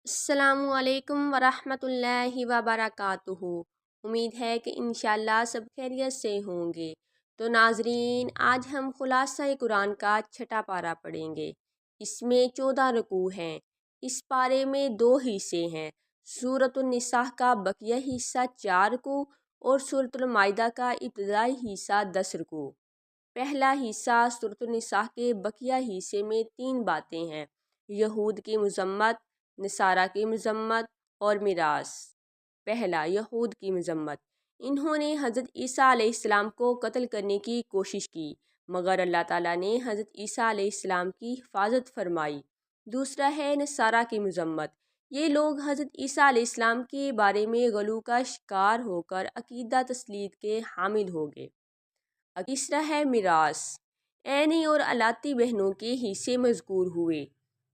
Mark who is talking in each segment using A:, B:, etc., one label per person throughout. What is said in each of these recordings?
A: अस्सलामु अलैकुम वरहमतुल्लाहि वबरकातुहू। उम्मीद है कि इंशाअल्लाह सब खैरियत से होंगे। तो नाजरीन, आज हम खुलासा कुरान का छठा पारा पढ़ेंगे। इसमें 14 रुकू हैं। इस पारे में दो हिस्से हैं। सूरतुन निसाह का बकिया हिस्सा 4 रुकू और सूरतुल माइदा का इब्तदाई हिस्सा 10 रुकू। पहला हिस्सा सूरतुन निसाह के बकिया हिस्से में 3 बातें हैं: यहूद की मजम्मत, नसारा की मजम्मत और मिरास। पहला, यहूद की मजम्मत। इन्होंने हज़रत ईसा अलैहिस्सलाम को कत्ल करने की कोशिश की, मगर अल्लाह ताला ने हज़रत ईसा अलैहिस्सलाम की हिफाजत फरमाई। दूसरा है नसारा की मजम्मत। ये लोग हज़रत ईसा अलैहिस्सलाम के बारे में गलू का शिकार होकर अकीदा तस्लीद के हामिल हो गए। तीसरा है मिरास। ऐनी और अलाती बहनों के हिस्से मज़कूर हुए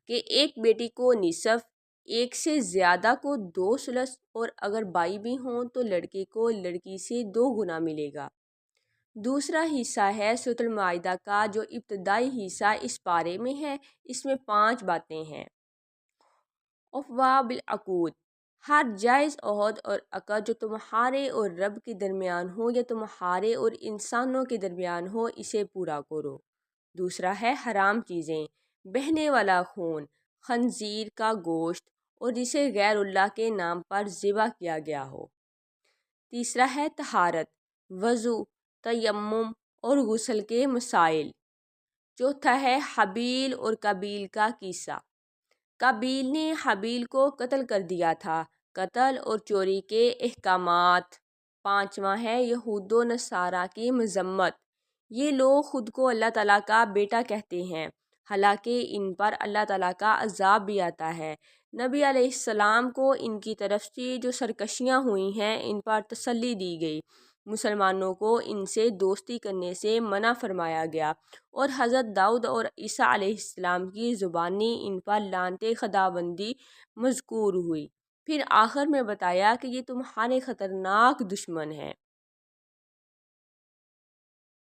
A: कि एक बेटी को निसफ, एक से ज़्यादा को 2 सुलस और अगर बाई भी हों तो लड़के को लड़की से 2 गुना मिलेगा। दूसरा हिस्सा है सूरतुल माइदा का, जो इब्तदाई हिस्सा इस पारे में है। इसमें 5 बातें हैं। अफ़वा बिल अक़ूद, हर जायज़ अहद और अक़द जो तुम्हारे और रब के दरमियान हो या तुम्हारे और इंसानों के दरमियान हो, इसे पूरा करो। दूसरा है हराम चीज़ें, बहने वाला खून, खंजीर का गोश्त और जिसे गैरुल्लाह के नाम पर ज़िबा किया गया हो। तीसरा है तहारत, वज़ू, तयम्मुम और गुस्ल के मसाइल। चौथा है हबील और कबील का किस्सा। कबील ने हबील को कत्ल कर दिया था। कत्ल और चोरी के अहकामात। पांचवा है यहूदो नसारा की मजम्मत। ये लोग खुद को अल्लाह ताला का बेटा कहते हैं, हालांकि इन पर अल्लाह ताला का अजाब भी आता है। नबी अलैहिस्सलाम को इनकी तरफ से जो सरकशियाँ हुई हैं, इन पर तसल्ली दी गई। मुसलमानों को इनसे दोस्ती करने से मना फरमाया गया और हज़रत दाऊद और ईसा अलैहिस्सलाम की ज़ुबानी इन पर लानते खुदाबंदी मज़कूर हुई। फिर आखिर में बताया कि ये तुम्हारे ख़तरनाक दुश्मन हैं।